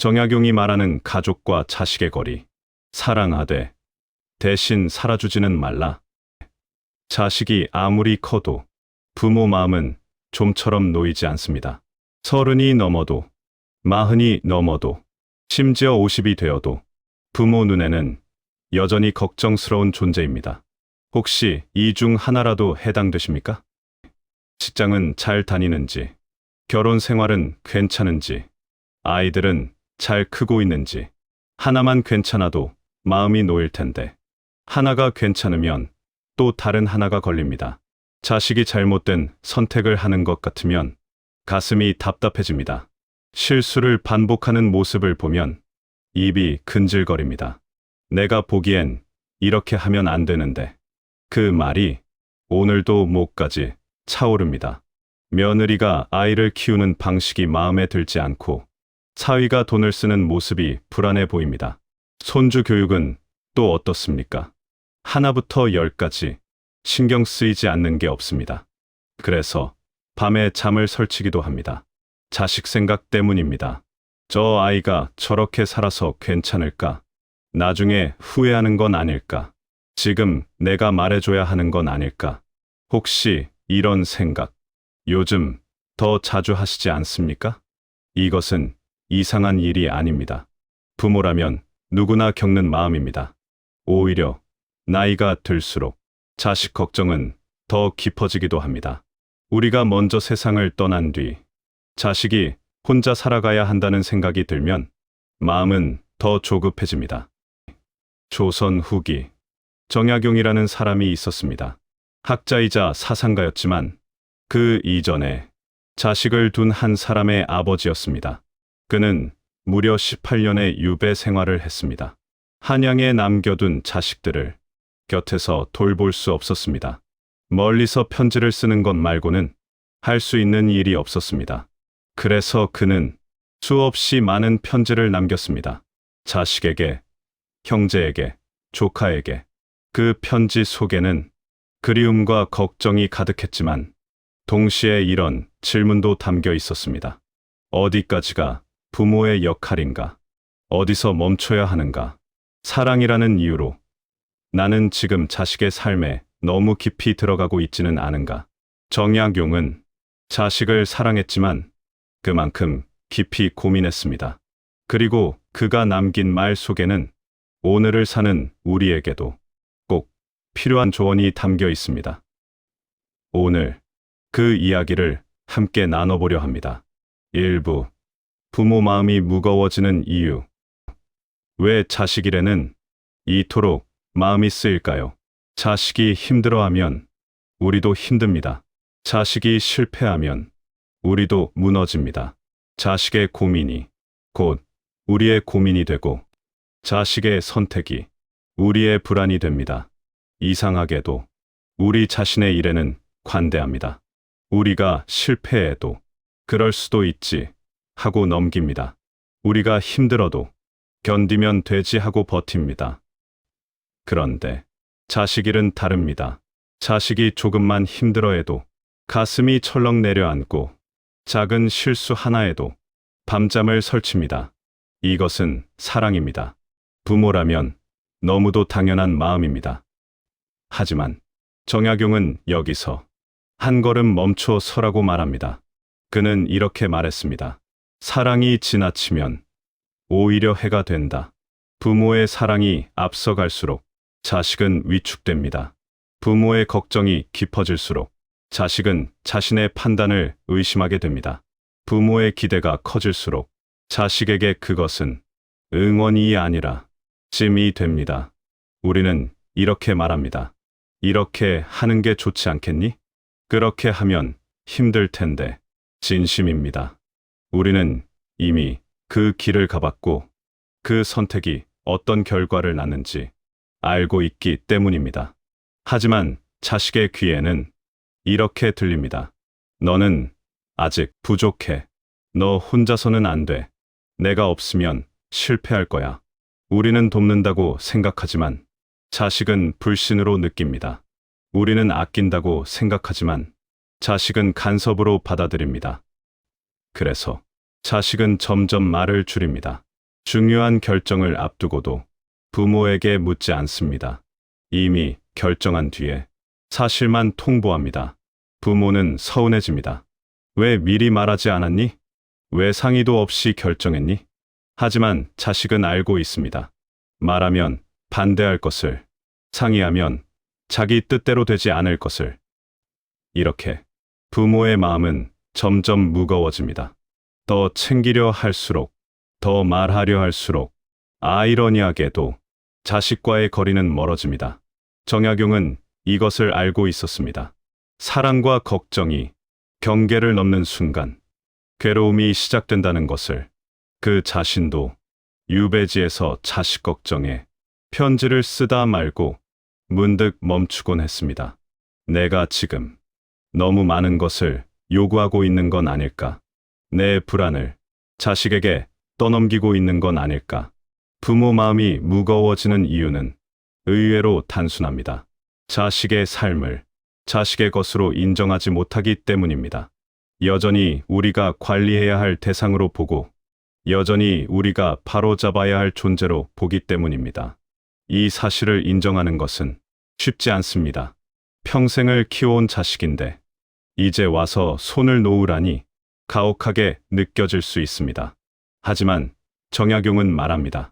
정약용이 말하는 가족과 자식의 거리. 사랑하되 대신 살아주지는 말라. 자식이 아무리 커도 부모 마음은 좀처럼 놓이지 않습니다. 30이 넘어도, 40이 넘어도, 심지어 50이 되어도 부모 눈에는 여전히 걱정스러운 존재입니다. 혹시 이 중 하나라도 해당되십니까? 직장은 잘 다니는지, 결혼 생활은 괜찮은지, 아이들은 잘 크고 있는지, 하나만 괜찮아도 마음이 놓일 텐데, 하나가 괜찮으면 또 다른 하나가 걸립니다. 자식이 잘못된 선택을 하는 것 같으면 가슴이 답답해집니다. 실수를 반복하는 모습을 보면 입이 근질거립니다. 내가 보기엔 이렇게 하면 안 되는데, 그 말이 오늘도 목까지 차오릅니다. 며느리가 아이를 키우는 방식이 마음에 들지 않고 사위가 돈을 쓰는 모습이 불안해 보입니다. 손주 교육은 또 어떻습니까? 하나부터 10까지 신경 쓰이지 않는 게 없습니다. 그래서 밤에 잠을 설치기도 합니다. 자식 생각 때문입니다. 저 아이가 저렇게 살아서 괜찮을까? 나중에 후회하는 건 아닐까? 지금 내가 말해줘야 하는 건 아닐까? 혹시 이런 생각 요즘 더 자주 하시지 않습니까? 이것은 이상한 일이 아닙니다. 부모라면 누구나 겪는 마음입니다. 오히려 나이가 들수록 자식 걱정은 더 깊어지기도 합니다. 우리가 먼저 세상을 떠난 뒤 자식이 혼자 살아가야 한다는 생각이 들면 마음은 더 조급해집니다. 조선 후기 정약용이라는 사람이 있었습니다. 학자이자 사상가였지만 그 이전에 자식을 둔 한 사람의 아버지였습니다. 그는 무려 18년의 유배 생활을 했습니다. 한양에 남겨둔 자식들을 곁에서 돌볼 수 없었습니다. 멀리서 편지를 쓰는 것 말고는 할 수 있는 일이 없었습니다. 그래서 그는 수없이 많은 편지를 남겼습니다. 자식에게, 형제에게, 조카에게. 그 편지 속에는 그리움과 걱정이 가득했지만 동시에 이런 질문도 담겨 있었습니다. 어디까지가 부모의 역할인가? 어디서 멈춰야 하는가? 사랑이라는 이유로 나는 지금 자식의 삶에 너무 깊이 들어가고 있지는 않은가? 정약용은 자식을 사랑했지만 그만큼 깊이 고민했습니다. 그리고 그가 남긴 말 속에는 오늘을 사는 우리에게도 꼭 필요한 조언이 담겨 있습니다. 오늘 그 이야기를 함께 나눠보려 합니다. 1부 부모 마음이 무거워지는 이유. 왜 자식이래는 이토록 마음이 쓰일까요? 자식이 힘들어하면 우리도 힘듭니다. 자식이 실패하면 우리도 무너집니다. 자식의 고민이 곧 우리의 고민이 되고 자식의 선택이 우리의 불안이 됩니다. 이상하게도 우리 자신의 일에는 관대합니다. 우리가 실패해도 그럴 수도 있지 하고 넘깁니다. 우리가 힘들어도 견디면 되지 하고 버팁니다. 그런데 자식 일은 다릅니다. 자식이 조금만 힘들어해도 가슴이 철렁 내려앉고 작은 실수 하나에도 밤잠을 설칩니다. 이것은 사랑입니다. 부모라면 너무도 당연한 마음입니다. 하지만 정약용은 여기서 한 걸음 멈춰 서라고 말합니다. 그는 이렇게 말했습니다. 사랑이 지나치면 오히려 해가 된다. 부모의 사랑이 앞서갈수록 자식은 위축됩니다. 부모의 걱정이 깊어질수록 자식은 자신의 판단을 의심하게 됩니다. 부모의 기대가 커질수록 자식에게 그것은 응원이 아니라 찜이 됩니다. 우리는 이렇게 말합니다. 이렇게 하는 게 좋지 않겠니? 그렇게 하면 힘들 텐데. 진심입니다. 우리는 이미 그 길을 가봤고 그 선택이 어떤 결과를 낳는지 알고 있기 때문입니다. 하지만 자식의 귀에는 이렇게 들립니다. 너는 아직 부족해. 너 혼자서는 안 돼. 내가 없으면 실패할 거야. 우리는 돕는다고 생각하지만 자식은 불신으로 느낍니다. 우리는 아낀다고 생각하지만 자식은 간섭으로 받아들입니다. 그래서 자식은 점점 말을 줄입니다. 중요한 결정을 앞두고도 부모에게 묻지 않습니다. 이미 결정한 뒤에 사실만 통보합니다. 부모는 서운해집니다. 왜 미리 말하지 않았니? 왜 상의도 없이 결정했니? 하지만 자식은 알고 있습니다. 말하면 반대할 것을, 상의하면 자기 뜻대로 되지 않을 것을. 이렇게 부모의 마음은 점점 무거워집니다. 더 챙기려 할수록, 더 말하려 할수록, 아이러니하게도 자식과의 거리는 멀어집니다. 정약용은 이것을 알고 있었습니다. 사랑과 걱정이 경계를 넘는 순간 괴로움이 시작된다는 것을. 그 자신도 유배지에서 자식 걱정에 편지를 쓰다 말고 문득 멈추곤 했습니다. 내가 지금 너무 많은 것을 요구하고 있는 건 아닐까? 내 불안을 자식에게 떠넘기고 있는 건 아닐까? 부모 마음이 무거워지는 이유는 의외로 단순합니다. 자식의 삶을 자식의 것으로 인정하지 못하기 때문입니다. 여전히 우리가 관리해야 할 대상으로 보고, 여전히 우리가 바로잡아야 할 존재로 보기 때문입니다. 이 사실을 인정하는 것은 쉽지 않습니다. 평생을 키워온 자식인데 이제 와서 손을 놓으라니 가혹하게 느껴질 수 있습니다. 하지만 정약용은 말합니다.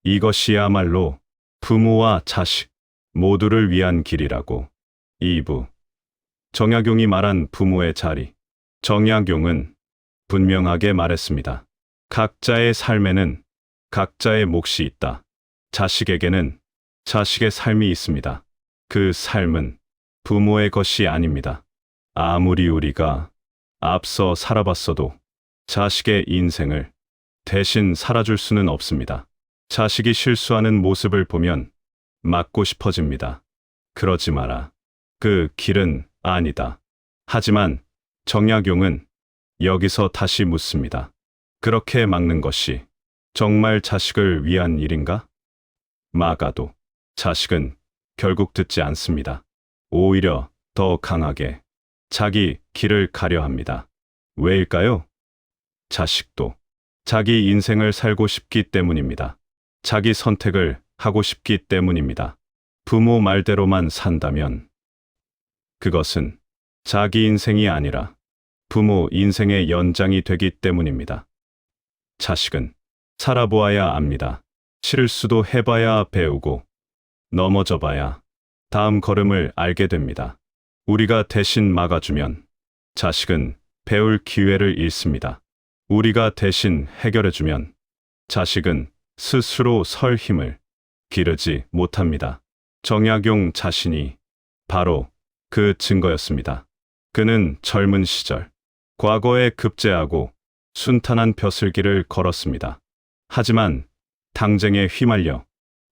이것이야말로 부모와 자식 모두를 위한 길이라고. 2부. 정약용이 말한 부모의 자리. 정약용은 분명하게 말했습니다. 각자의 삶에는 각자의 몫이 있다. 자식에게는 자식의 삶이 있습니다. 그 삶은 부모의 것이 아닙니다. 아무리 우리가 앞서 살아봤어도 자식의 인생을 대신 살아줄 수는 없습니다. 자식이 실수하는 모습을 보면 맞고 싶어집니다. 그러지 마라. 그 길은 아니다. 하지만 정약용은 여기서 다시 묻습니다. 그렇게 막는 것이 정말 자식을 위한 일인가? 막아도 자식은 결국 듣지 않습니다. 오히려 더 강하게 자기 길을 가려 합니다. 왜일까요? 자식도 자기 인생을 살고 싶기 때문입니다. 자기 선택을 하고 싶기 때문입니다. 부모 말대로만 산다면 그것은 자기 인생이 아니라 부모 인생의 연장이 되기 때문입니다. 자식은 살아보아야 압니다. 실수도 해봐야 배우고 넘어져봐야 다음 걸음을 알게 됩니다. 우리가 대신 막아주면 자식은 배울 기회를 잃습니다. 우리가 대신 해결해주면 자식은 스스로 설 힘을 기르지 못합니다. 정약용 자신이 바로 그 증거였습니다. 그는 젊은 시절 과거에 급제하고 순탄한 벼슬길을 걸었습니다. 하지만 당쟁에 휘말려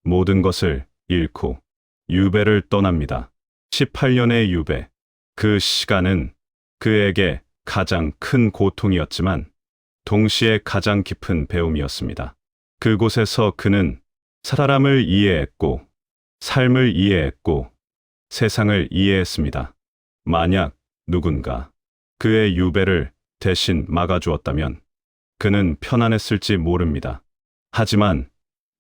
모든 것을 잃고 유배를 떠납니다. 18년의 유배. 그 시간은 그에게 가장 큰 고통이었지만 동시에 가장 깊은 배움이었습니다. 그곳에서 그는 사람을 이해했고 삶을 이해했고 세상을 이해했습니다. 만약 누군가 그의 유배를 대신 막아주었다면 그는 편안했을지 모릅니다. 하지만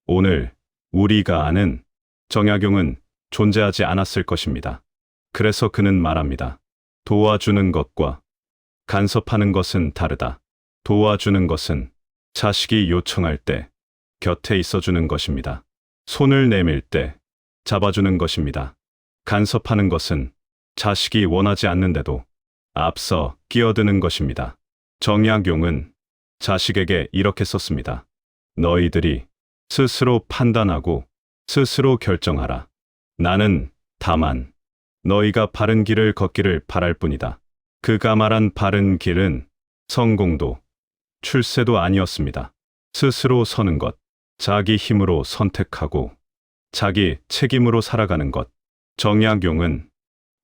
오늘 우리가 아는 정약용은 존재하지 않았을 것입니다. 그래서 그는 말합니다. 도와주는 것과 간섭하는 것은 다르다. 도와주는 것은 자식이 요청할 때 곁에 있어주는 것입니다. 손을 내밀 때 잡아주는 것입니다. 간섭하는 것은 자식이 원하지 않는데도 앞서 끼어드는 것입니다. 정약용은 자식에게 이렇게 썼습니다. 너희들이 스스로 판단하고 스스로 결정하라. 나는 다만 너희가 바른 길을 걷기를 바랄 뿐이다. 그가 말한 바른 길은 성공도 출세도 아니었습니다. 스스로 서는 것, 자기 힘으로 선택하고 자기 책임으로 살아가는 것. 정약용은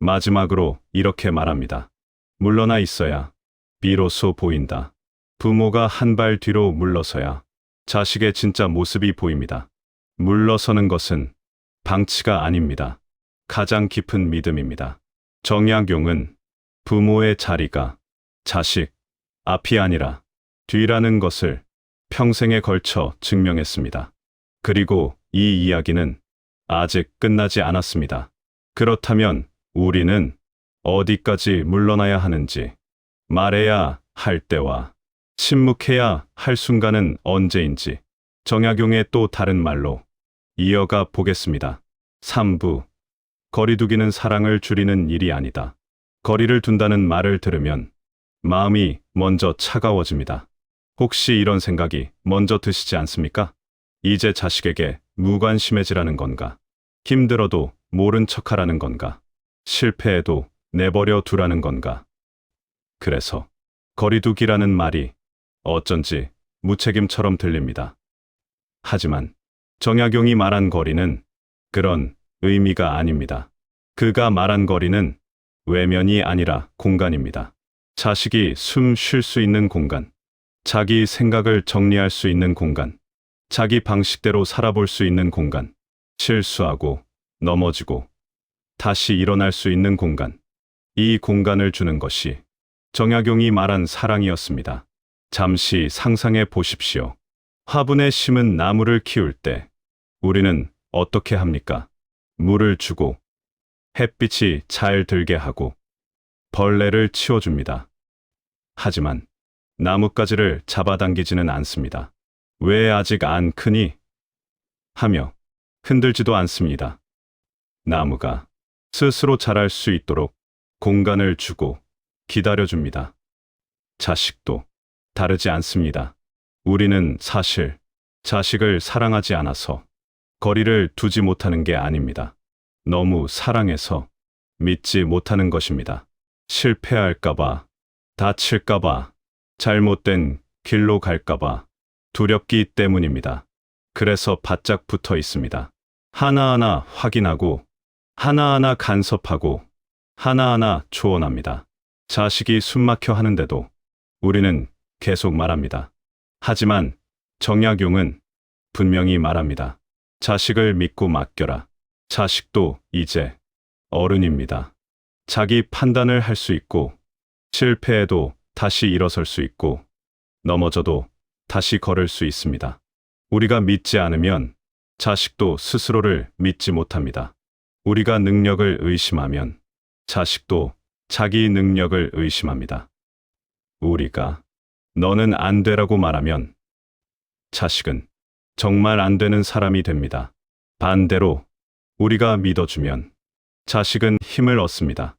마지막으로 이렇게 말합니다. 물러나 있어야 비로소 보인다. 부모가 한 발 뒤로 물러서야 자식의 진짜 모습이 보입니다. 물러서는 것은 방치가 아닙니다. 가장 깊은 믿음입니다. 정약용은 부모의 자리가 자식 앞이 아니라 뒤라는 것을 평생에 걸쳐 증명했습니다. 그리고 이 이야기는 아직 끝나지 않았습니다. 그렇다면 우리는 어디까지 물러나야 하는지, 말해야 할 때와 침묵해야 할 순간은 언제인지 정약용의 또 다른 말로 이어가 보겠습니다. 3부. 거리두기는 사랑을 줄이는 일이 아니다. 거리를 둔다는 말을 들으면 마음이 먼저 차가워집니다. 혹시 이런 생각이 먼저 드시지 않습니까? 이제 자식에게 무관심해지라는 건가? 힘들어도 모른 척하라는 건가? 실패해도 내버려 두라는 건가? 그래서 거리두기라는 말이 어쩐지 무책임처럼 들립니다. 하지만 정약용이 말한 거리는 그런 의미가 아닙니다. 그가 말한 거리는 외면이 아니라 공간입니다. 자식이 숨 쉴 수 있는 공간, 자기 생각을 정리할 수 있는 공간, 자기 방식대로 살아볼 수 있는 공간, 실수하고 넘어지고 다시 일어날 수 있는 공간, 이 공간을 주는 것이 정약용이 말한 사랑이었습니다. 잠시 상상해 보십시오. 화분에 심은 나무를 키울 때 우리는 어떻게 합니까? 물을 주고 햇빛이 잘 들게 하고 벌레를 치워줍니다. 하지만 나뭇가지를 잡아당기지는 않습니다. 왜 아직 안 크니? 하며 흔들지도 않습니다. 나무가 스스로 자랄 수 있도록 공간을 주고 기다려줍니다. 자식도 다르지 않습니다. 우리는 사실 자식을 사랑하지 않아서 거리를 두지 못하는 게 아닙니다. 너무 사랑해서 믿지 못하는 것입니다. 실패할까봐, 다칠까봐, 잘못된 길로 갈까봐 두렵기 때문입니다. 그래서 바짝 붙어 있습니다. 하나하나 확인하고, 하나하나 간섭하고, 하나하나 조언합니다. 자식이 숨막혀 하는데도 우리는 계속 말합니다. 하지만 정약용은 분명히 말합니다. 자식을 믿고 맡겨라. 자식도 이제 어른입니다. 자기 판단을 할 수 있고, 실패해도 다시 일어설 수 있고, 넘어져도 다시 걸을 수 있습니다. 우리가 믿지 않으면 자식도 스스로를 믿지 못합니다. 우리가 능력을 의심하면 자식도 자기 능력을 의심합니다. 우리가 너는 안 되라고 말하면 자식은 정말 안 되는 사람이 됩니다. 반대로 우리가 믿어주면 자식은 힘을 얻습니다.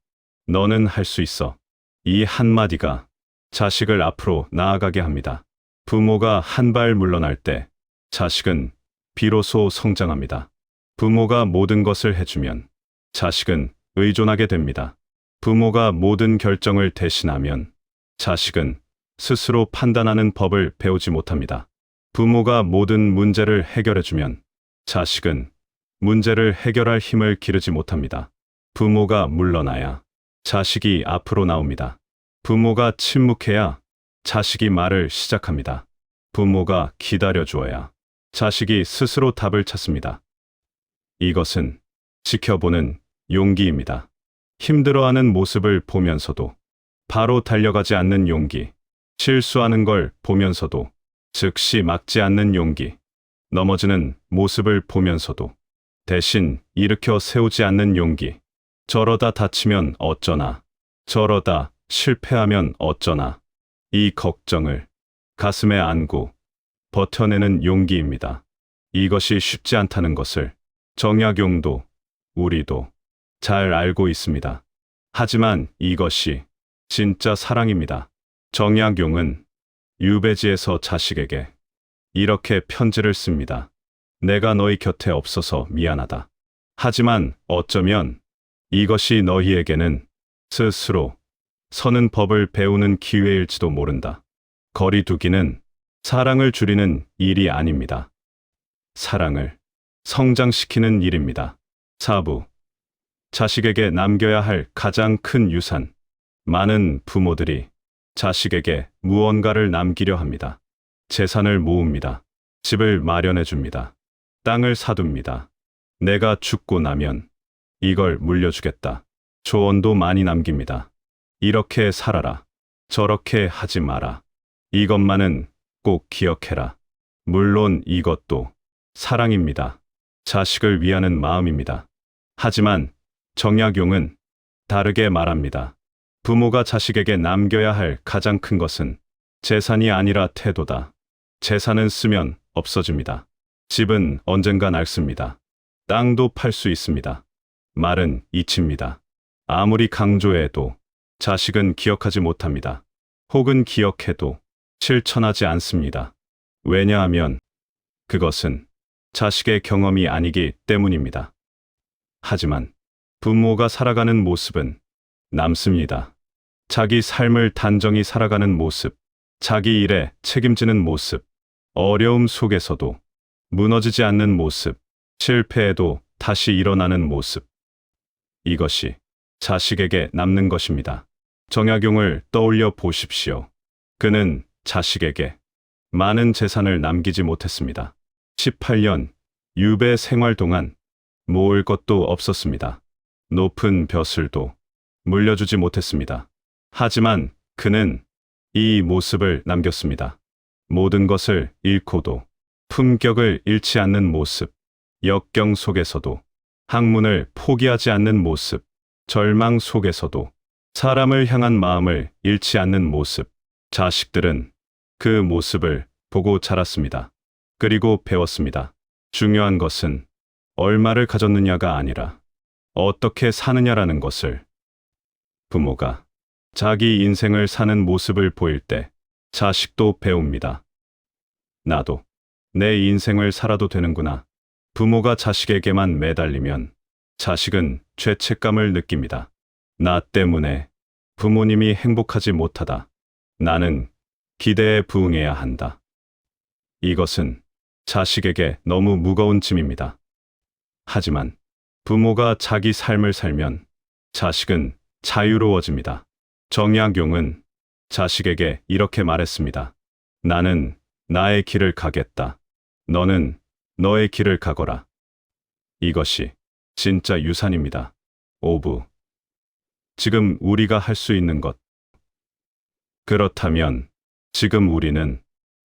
너는 할 수 있어. 이 한마디가 자식을 앞으로 나아가게 합니다. 부모가 한 발 물러날 때 자식은 비로소 성장합니다. 부모가 모든 것을 해주면 자식은 의존하게 됩니다. 부모가 모든 결정을 대신하면 자식은 스스로 판단하는 법을 배우지 못합니다. 부모가 모든 문제를 해결해주면 자식은 문제를 해결할 힘을 기르지 못합니다. 부모가 물러나야 자식이 앞으로 나옵니다. 부모가 침묵해야 자식이 말을 시작합니다. 부모가 기다려주어야 자식이 스스로 답을 찾습니다. 이것은 지켜보는 용기입니다. 힘들어하는 모습을 보면서도 바로 달려가지 않는 용기, 실수하는 걸 보면서도 즉시 막지 않는 용기, 넘어지는 모습을 보면서도 대신 일으켜 세우지 않는 용기, 저러다 다치면 어쩌나, 저러다 실패하면 어쩌나, 이 걱정을 가슴에 안고 버텨내는 용기입니다. 이것이 쉽지 않다는 것을 정약용도 우리도 잘 알고 있습니다. 하지만 이것이 진짜 사랑입니다. 정약용은 유배지에서 자식에게 이렇게 편지를 씁니다. 내가 너희 곁에 없어서 미안하다. 하지만 어쩌면 이것이 너희에게는 스스로 서는 법을 배우는 기회일지도 모른다. 거리두기는 사랑을 줄이는 일이 아닙니다. 사랑을 성장시키는 일입니다. 4부. 자식에게 남겨야 할 가장 큰 유산. 많은 부모들이 자식에게 무언가를 남기려 합니다. 재산을 모읍니다. 집을 마련해 줍니다. 땅을 사둡니다. 내가 죽고 나면 이걸 물려주겠다. 조언도 많이 남깁니다. 이렇게 살아라. 저렇게 하지 마라. 이것만은 꼭 기억해라. 물론 이것도 사랑입니다. 자식을 위하는 마음입니다. 하지만 정약용은 다르게 말합니다. 부모가 자식에게 남겨야 할 가장 큰 것은 재산이 아니라 태도다. 재산은 쓰면 없어집니다. 집은 언젠가 낡습니다. 땅도 팔 수 있습니다. 말은 잊힙니다. 아무리 강조해도 자식은 기억하지 못합니다. 혹은 기억해도 실천하지 않습니다. 왜냐하면 그것은 자식의 경험이 아니기 때문입니다. 하지만 부모가 살아가는 모습은 남습니다. 자기 삶을 단정히 살아가는 모습, 자기 일에 책임지는 모습, 어려움 속에서도 무너지지 않는 모습, 실패해도 다시 일어나는 모습. 이것이 자식에게 남는 것입니다. 정약용을 떠올려 보십시오. 그는 자식에게 많은 재산을 남기지 못했습니다. 18년 유배 생활 동안 모을 것도 없었습니다. 높은 벼슬도 물려주지 못했습니다. 하지만 그는 이 모습을 남겼습니다. 모든 것을 잃고도 품격을 잃지 않는 모습, 역경 속에서도 학문을 포기하지 않는 모습, 절망 속에서도 사람을 향한 마음을 잃지 않는 모습. 자식들은 그 모습을 보고 자랐습니다. 그리고 배웠습니다. 중요한 것은 얼마를 가졌느냐가 아니라 어떻게 사느냐라는 것을. 부모가 자기 인생을 사는 모습을 보일 때 자식도 배웁니다. 나도 내 인생을 살아도 되는구나. 부모가 자식에게만 매달리면 자식은 죄책감을 느낍니다. 나 때문에 부모님이 행복하지 못하다. 나는 기대에 부응해야 한다. 이것은 자식에게 너무 무거운 짐입니다. 하지만 부모가 자기 삶을 살면 자식은 자유로워집니다. 정약용은 자식에게 이렇게 말했습니다. 나는 나의 길을 가겠다. 너는 너의 길을 가거라. 이것이 진짜 유산입니다. 오부. 지금 우리가 할 수 있는 것. 그렇다면 지금 우리는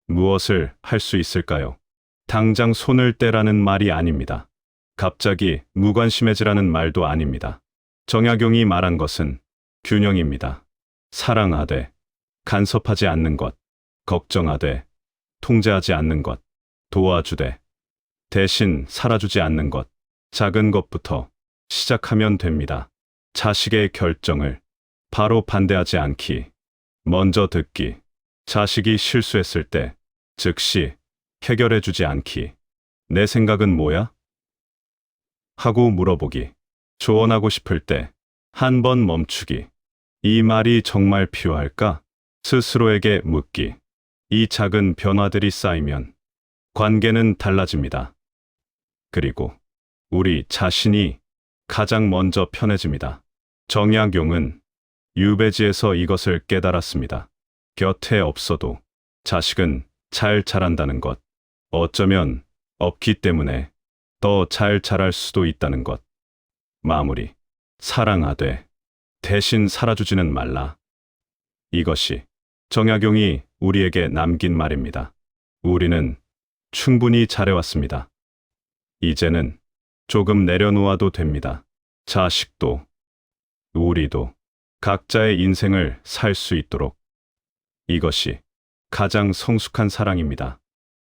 무엇을 할 수 있을까요? 당장 손을 떼라는 말이 아닙니다. 갑자기 무관심해지라는 말도 아닙니다. 정약용이 말한 것은 균형입니다. 사랑하되 간섭하지 않는 것, 걱정하되 통제하지 않는 것, 도와주되 대신 살아주지 않는 것. 작은 것부터 시작하면 됩니다. 자식의 결정을 바로 반대하지 않기, 먼저 듣기, 자식이 실수했을 때 즉시 해결해주지 않기. 내 생각은 뭐야? 하고 물어보기. 조언하고 싶을 때 한 번 멈추기. 이 말이 정말 필요할까? 스스로에게 묻기. 이 작은 변화들이 쌓이면 관계는 달라집니다. 그리고 우리 자신이 가장 먼저 편해집니다. 정약용은 유배지에서 이것을 깨달았습니다. 곁에 없어도 자식은 잘 자란다는 것. 어쩌면 없기 때문에 더 잘 자랄 수도 있다는 것. 마무리. 사랑하되 대신 살아주지는 말라. 이것이 정약용이 우리에게 남긴 말입니다. 우리는 충분히 잘해왔습니다. 이제는 조금 내려놓아도 됩니다. 자식도, 우리도 각자의 인생을 살 수 있도록. 이것이 가장 성숙한 사랑입니다.